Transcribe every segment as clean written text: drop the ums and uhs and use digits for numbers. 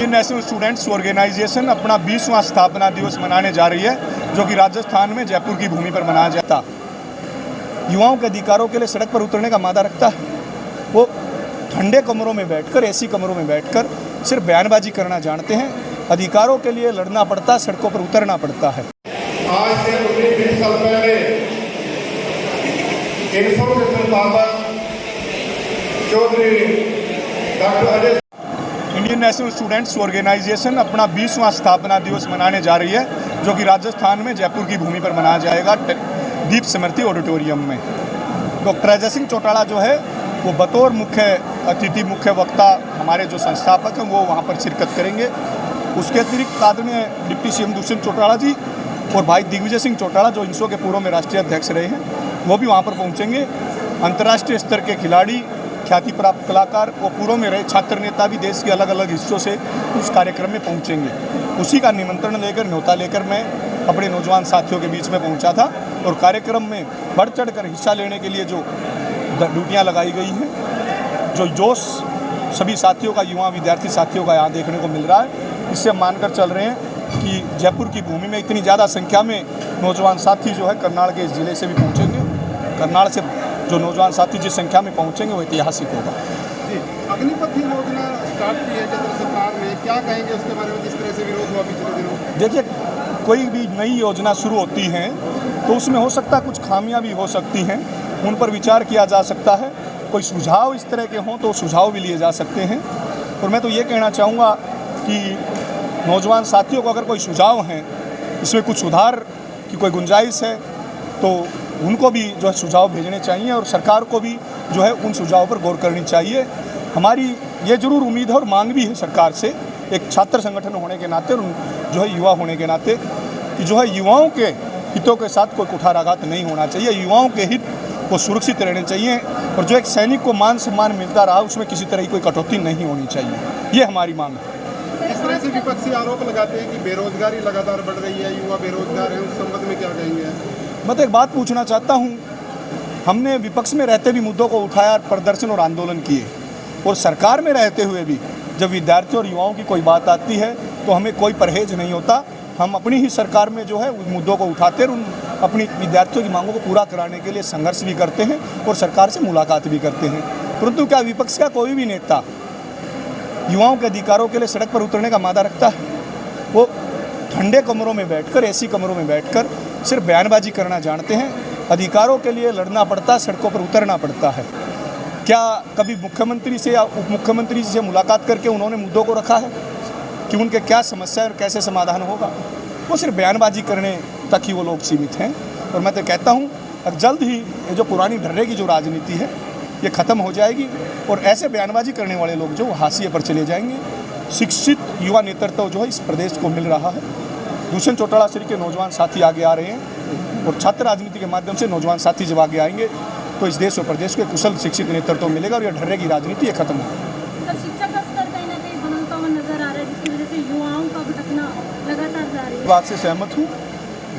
Indian national students organisation अपना 20वां स्थापना दिवस मनाने जा रही है, जो कि राजस्थान में जयपुर की भूमि पर मनाया जाता। युवाओं के अधिकारों के लिए सड़क पर उतरने का मादा रखता है। वो ठंडे कमरों में बैठकर, एसी कमरों में बैठकर सिर्फ बयानबाजी करना जानते हैं। अधिकारों के लिए लड़ना पड़ता, सड़कों पर उतरना पड़ता है। आज से 19-20 साल पहले Chaudhary doctor Ajay Indian national students organisation अपना 20वां स्थापना दिवस मनाने जा रही है, जो कि राजस्थान में जयपुर की भूमि पर मनाया जाएगा, दीप स्मृति ऑडिटोरियम में। डॉक्टर अजय सिंह चौटाला जो है वो बतौर मुख्य अतिथि, मुख्य वक्ता, हमारे जो संस्थापक हैं वो वहाँ पर शिरकत करेंगे। उसके अतिरिक्त आदरणीय डिप्टी सीएम दुष्यंत चौटाला जी और भाई दिग्विजय सिंह चौटाला, जो इंसो के पूर्व में राष्ट्रीय अध्यक्ष रहे हैं, वो भी वहाँ पर पहुँचेंगे। अंतर्राष्ट्रीय स्तर के खिलाड़ी, ख्याति प्राप्त कलाकार और पूर्व में रहे छात्र नेता भी देश के अलग अलग हिस्सों से उस कार्यक्रम में पहुंचेंगे। उसी का निमंत्रण लेकर, न्योता लेकर मैं अपने नौजवान साथियों के बीच में पहुंचा था और कार्यक्रम में बढ़ चढ़ कर हिस्सा लेने के लिए जो ड्यूटियां लगाई गई हैं, जो जोश सभी साथियों का, युवा विद्यार्थी साथियों का यहाँ देखने को मिल रहा है, इससे हम मानकर चल रहे हैं कि जयपुर की भूमि में इतनी ज़्यादा संख्या में नौजवान साथी जो है करनाल के इस ज़िले से भी पहुँचेंगे। करनाल से जो नौजवान साथी जिस संख्या में पहुंचेंगे वो ऐतिहासिक होगा। अग्निपथ योजना स्टार्ट की है केंद्र सरकार ने, क्या कहेंगे उसके बारे में, जिस तरह से विरोध हुआ पिछले दिनों? देखिए, कोई भी नई योजना शुरू होती है तो उसमें हो सकता है कुछ खामियां भी हो सकती हैं, उन पर विचार किया जा सकता है। कोई सुझाव इस तरह के हों तो सुझाव भी लिए जा सकते हैं। और मैं तो ये कहना चाहूँगा कि नौजवान साथियों को अगर कोई सुझाव हैं, इसमें कुछ सुधार की कोई गुंजाइश है, तो उनको भी जो है सुझाव भेजने चाहिए और सरकार को भी जो है उन सुझावों पर गौर करनी चाहिए। हमारी ये जरूर उम्मीद है और मांग भी है सरकार से, एक छात्र संगठन होने के नाते और जो है युवा होने के नाते, कि जो है युवाओं के हितों के साथ कोई कुठाराघात नहीं होना चाहिए। युवाओं के हित को सुरक्षित रहने चाहिए और जो एक सैनिक को मान सम्मान मिलता रहा उसमें किसी तरह की कोई कटौती नहीं होनी चाहिए। ये हमारी मांग है। इस तरह से विपक्षी आरोप लगाते हैं कि बेरोजगारी लगातार बढ़ रही है, युवा बेरोजगार है, उस संबंध में क्या कहेंगे? मैं तो एक बात पूछना चाहता हूँ, हमने विपक्ष में रहते भी मुद्दों को उठाया, प्रदर्शन और आंदोलन किए, और सरकार में रहते हुए भी जब विद्यार्थियों और युवाओं की कोई बात आती है तो हमें कोई परहेज नहीं होता। हम अपनी ही सरकार में जो है उन मुद्दों को उठाते और अपनी विद्यार्थियों की मांगों को पूरा कराने के लिए संघर्ष भी करते हैं और सरकार से मुलाकात भी करते हैं। परंतु क्या विपक्ष का कोई भी नेता युवाओं के अधिकारों के लिए सड़क पर उतरने का मादा रखता है? वो ठंडे कमरों में बैठकर, एसी कमरों में बैठकर सिर्फ बयानबाजी करना जानते हैं। अधिकारों के लिए लड़ना पड़ता, सड़कों पर उतरना पड़ता है। क्या कभी मुख्यमंत्री से या उप मुख्यमंत्री से मुलाकात करके उन्होंने मुद्दों को रखा है कि उनके क्या समस्या है और कैसे समाधान होगा? वो सिर्फ बयानबाजी करने तक ही वो लोग सीमित हैं। और मैं तो कहता हूँ अब जल्द ही ये जो पुरानी ढर्रे की जो राजनीति है ये ख़त्म हो जाएगी और ऐसे बयानबाजी करने वाले लोग जो हाशिए पर चले जाएंगे। शिक्षित युवा नेतृत्व जो है इस प्रदेश को मिल रहा है। दुष्यंत चौटाला श्री के नौजवान साथी आगे आ रहे हैं और छात्र राजनीति के माध्यम से नौजवान साथी जब आगे आएंगे तो इस देश और प्रदेश को कुशल शिक्षित नेतृत्व मिलेगा और ये ढर्रे की राजनीति ये खत्म होगी। शिक्षा का स्तर कहीं ना कहीं बनता हुआ नजर आ रहा है, जिसकी वजह से युवाओं का भटकना लगातार जारी है। बात से सहमत हूँ।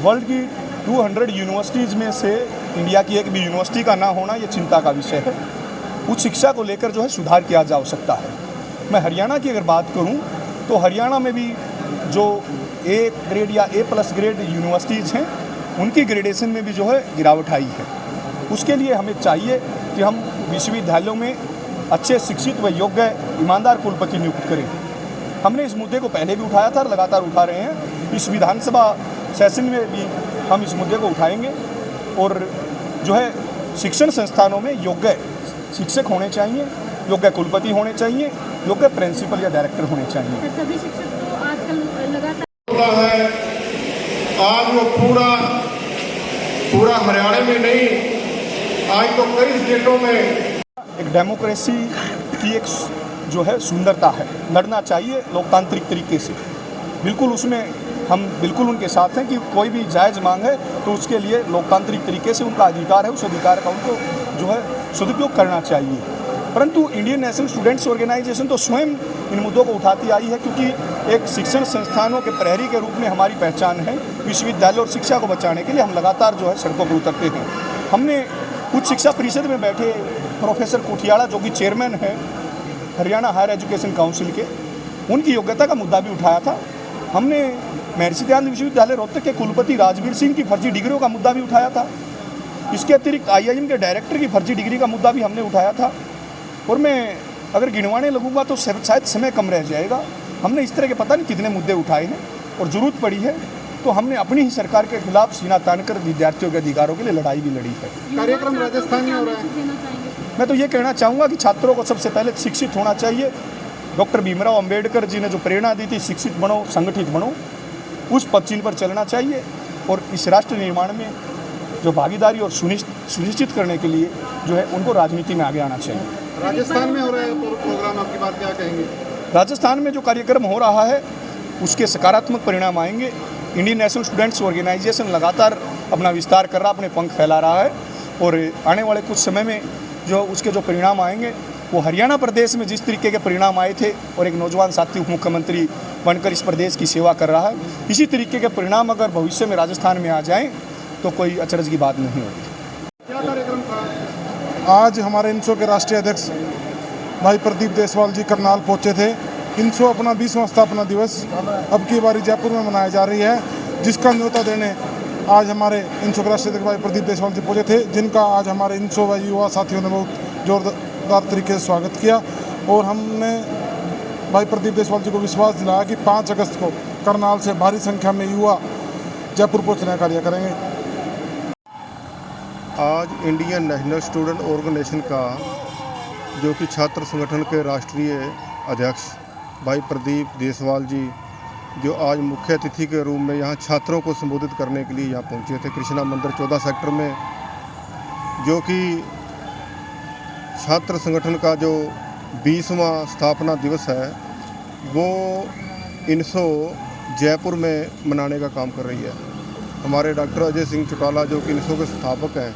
वर्ल्ड की 200 यूनिवर्सिटीज़ में से इंडिया की एक भी यूनिवर्सिटी का ना होना ये चिंता का विषय है। उच्च शिक्षा को लेकर जो है सुधार किया जा सकता है। मैं हरियाणा की अगर बात करूँ तो हरियाणा में भी जो ए ग्रेड या A+ ग्रेड यूनिवर्सिटीज़ हैं उनकी ग्रेडेशन में भी जो है गिरावट आई है। उसके लिए हमें चाहिए कि हम विश्वविद्यालयों में अच्छे शिक्षित व योग्य ईमानदार कुलपति नियुक्त करें। हमने इस मुद्दे को पहले भी उठाया था और लगातार उठा रहे हैं। इस विधानसभा सेशन में भी हम इस मुद्दे को उठाएंगे और जो है शिक्षण संस्थानों में योग्य शिक्षक होने चाहिए, योग्य कुलपति होने चाहिए, योग्य प्रिंसिपल या डायरेक्टर होने चाहिए। सभी शिक्षक तो आजकल लगातार है। आज वो पूरा हरियाणा में नहीं, आज तो कई स्टेटों में एक डेमोक्रेसी की एक जो है सुंदरता है। लड़ना चाहिए लोकतांत्रिक तरीके से, बिल्कुल उसमें हम बिल्कुल उनके साथ हैं कि कोई भी जायज़ मांग है तो उसके लिए लोकतांत्रिक तरीके से उनका अधिकार है, उस अधिकार का उनको जो है सदुपयोग करना चाहिए। परंतु इंडियन नेशनल स्टूडेंट्स ऑर्गेनाइजेशन तो स्वयं इन मुद्दों को उठाती आई है, क्योंकि एक शिक्षण संस्थानों के प्रहरी के रूप में हमारी पहचान है। विश्वविद्यालय और शिक्षा को बचाने के लिए हम लगातार जो है सड़कों पर उतरते हैं। हमने उच्च शिक्षा परिषद में बैठे प्रोफेसर कुठियाड़ा, जो कि चेयरमैन है हरियाणा हायर एजुकेशन काउंसिल के, उनकी योग्यता का मुद्दा भी उठाया था। हमने महर्षि दयानंद विश्वविद्यालय रोहतक के कुलपति राजवीर सिंह की फर्जी डिग्रियों का मुद्दा भी उठाया था। इसके अतिरिक्त IIM के डायरेक्टर की फर्जी डिग्री का मुद्दा भी हमने उठाया था। और मैं अगर गिनवाने लगूंगा तो शायद समय कम रह जाएगा। हमने इस तरह के पता नहीं कितने मुद्दे उठाए हैं, और ज़रूरत पड़ी है तो हमने अपनी ही सरकार के खिलाफ सीना तानकर विद्यार्थियों के अधिकारों के लिए लड़ाई भी लड़ी है। कार्यक्रम राजस्थान में हो रहा है। मैं तो ये कहना चाहूँगा कि छात्रों को सबसे पहले शिक्षित होना चाहिए। डॉक्टर भीमराव अंबेडकर जी ने जो प्रेरणा दी थी, शिक्षित बनो, संगठित बनो, उस पदचिन्ह पर चलना चाहिए। और इस राष्ट्र निर्माण में जो भागीदारी और सुनिश्चित करने के लिए जो है उनको राजनीति में आगे आना चाहिए। राजस्थान में हो रहा है प्रोग्राम, आपकी बात क्या कहेंगे? राजस्थान में जो कार्यक्रम हो रहा है उसके सकारात्मक परिणाम आएंगे। इंडियन नेशनल स्टूडेंट्स ऑर्गेनाइजेशन लगातार अपना विस्तार कर रहा, अपने पंख फैला रहा है, और आने वाले कुछ समय में जो उसके जो परिणाम आएंगे वो हरियाणा प्रदेश में जिस तरीके के परिणाम आए थे, और एक नौजवान साथी उप मुख्यमंत्री बनकर इस प्रदेश की सेवा कर रहा है, इसी तरीके के परिणाम अगर भविष्य में राजस्थान में आ जाएं तो कोई अचरज की बात नहीं होगी। क्या कार्यक्रम था? आज हमारे इनसो के राष्ट्रीय अध्यक्ष भाई प्रदीप देसवाल जी करनाल पहुंचे थे। इनसो अपना 20वां स्थापना दिवस अब की बारी जयपुर में मनाई जा रही है, जिसका न्योता देने आज हमारे इनसो के राष्ट्रीय अध्यक्ष भाई प्रदीप देसवाल जी पहुंचे थे, जिनका आज हमारे इनसो व युवा साथियों ने बहुत जोरदार तरीके से स्वागत किया। और हमने भाई प्रदीप देसवाल जी को विश्वास दिलाया कि 5 अगस्त को करनाल से भारी संख्या में युवा जयपुर पहुँचने का कार्य करेंगे। आज इंडियन नेशनल स्टूडेंट ऑर्गेनाइजेशन का जो कि छात्र संगठन के राष्ट्रीय अध्यक्ष भाई प्रदीप देसवाल जी, जो आज मुख्य अतिथि के रूप में यहाँ छात्रों को संबोधित करने के लिए यहाँ पहुँचे थे कृष्णा मंदिर 14 सेक्टर में, जो कि छात्र संगठन का जो 20वां स्थापना दिवस है वो इनसो जयपुर में मनाने का काम कर रही है। हमारे डॉक्टर अजय सिंह चौटाला जो कि इनसो के संस्थापक हैं,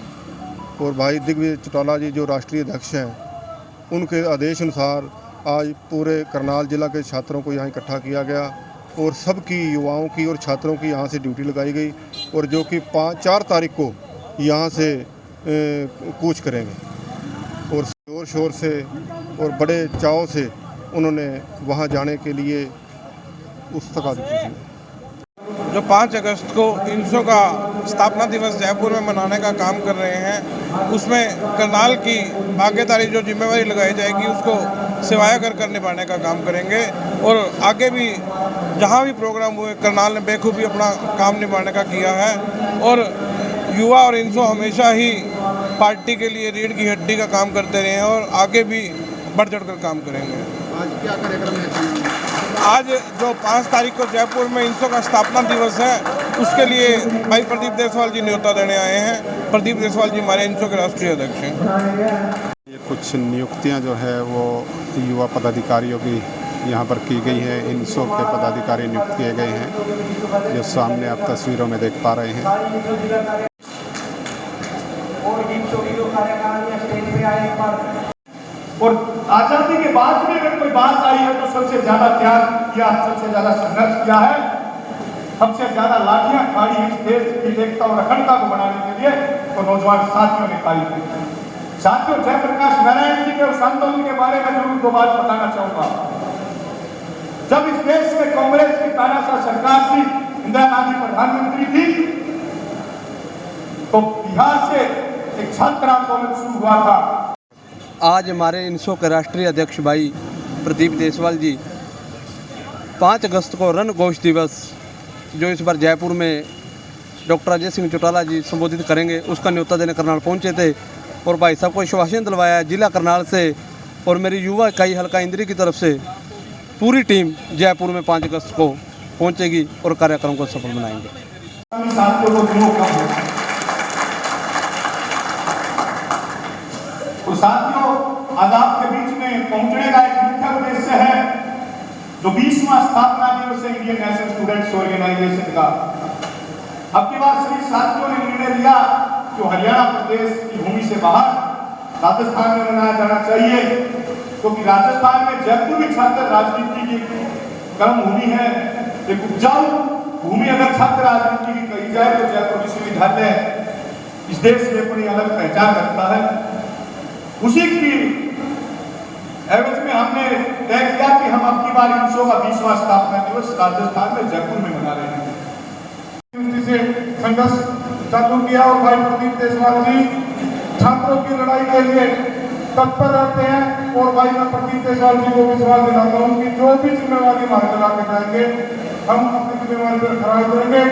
और भाई दिग्विजय चौटाला जी जो राष्ट्रीय अध्यक्ष हैं, उनके आदेश अनुसार आज पूरे करनाल जिला के छात्रों को यहाँ इकट्ठा किया गया, और सबकी युवाओं की और छात्रों की यहाँ से ड्यूटी लगाई गई, और जो कि 4 तारीख को यहाँ से कूच करेंगे। और जोर शोर से और बड़े चाव से उन्होंने वहाँ जाने के लिए उत्सुकता दिखाई थी। जो 5 अगस्त को इनसो का स्थापना दिवस जयपुर में मनाने का काम कर रहे हैं, उसमें करनाल की भागीदारी जो जिम्मेवारी लगाई जाएगी उसको सिवाय कर निभाने का काम करेंगे। और आगे भी जहां भी प्रोग्राम हुए करनाल ने बेखूबी अपना काम निभाने का किया है, और युवा और इनसो हमेशा ही पार्टी के लिए रीढ़ की हड्डी का काम करते रहे हैं, और आगे भी बढ़ चढ़ कर काम करेंगे। आज क्या कार्यक्रम है? आज जो 5 तारीख को जयपुर में इनसो का स्थापना दिवस है, उसके लिए भाई प्रदीप देसवाल जी न्योता देने आए हैं। प्रदीप देसवाल जी हमारे इनसो के राष्ट्रीय अध्यक्ष हैं। ये कुछ नियुक्तियां जो है वो युवा पदाधिकारियों की यहाँ पर की गई है। इनसो के पदाधिकारी नियुक्त किए गए हैं, जो सामने आप तस्वीरों में देख पा रहे हैं। और आज़ादी के बाद में अगर कोई बात आई है तो सबसे ज़्यादा त्याग किया, सबसे ज़्यादा संघर्ष किया है, सबसे ज़्यादा लाठियाँ खाड़ी इस देश की एकता और अखंडता को बनाने के लिए तो नौजवान साथियों ने खाई थी। साथियों, जयप्रकाश नारायण जी के उस आंदोलन के बारे में जरूर 2 बात बताना चाहूँगा। जब इस देश में कांग्रेस की तानाशाह सरकार थी, इंदिरा गांधी प्रधानमंत्री थी, तो बिहार से एक छात्र आंदोलन शुरू हुआ था। आज हमारे इनसो के राष्ट्रीय अध्यक्ष भाई प्रदीप देसवाल जी 5 अगस्त को रण घोष दिवस जो इस बार जयपुर में डॉक्टर अजय सिंह चौटाला जी संबोधित करेंगे, उसका न्योता देने करनाल पहुंचे थे, और भाई साहब को आश्वासन दिलवाया जिला करनाल से और मेरी युवा इकाई हल्का इंद्री की तरफ से पूरी टीम जयपुर में 5 अगस्त को पहुंचेगी और कार्यक्रम को सफल बनाएंगे। साथियों, आज आपके बीच में पहुंचने का एक मुख्य उद्देश्य है जो 20वां स्थापना दिवस है इंडियन नेशनल स्टूडेंट्स ऑर्गेनाइजेशन का। अब की बार सभी साथियों ने निर्णय लिया कि हरियाणा प्रदेश की भूमि से बाहर राजस्थान में मनाया जाना चाहिए, क्योंकि राजस्थान में जयपुर भी छात्र राजनीति की कर्म भूमि है, एक उपजाऊ भूमि। अगर छात्र राजनीति की कही जाए तो जयपुर विश्वविद्यालय इस देश में अपनी अलग पहचान रखता है। उसी की एवज में हमने तय किया कि हम अब की बार INSO का 20वां स्थापना दिवस राजस्थान में जयपुर में मना रहे हैं। से संघर्ष चालू किया और भाई प्रदीप देशवाल जी छात्रों की लड़ाई के लिए तत्पर रहते हैं। और भाई मैं प्रदीप देशवाल जी को विश्वास दिलाता हूँ कि जो भी जिम्मेवारी हमारे लगा के जाएंगे हम अपनी जिम्मेवारी पर खरा उतरेंगे।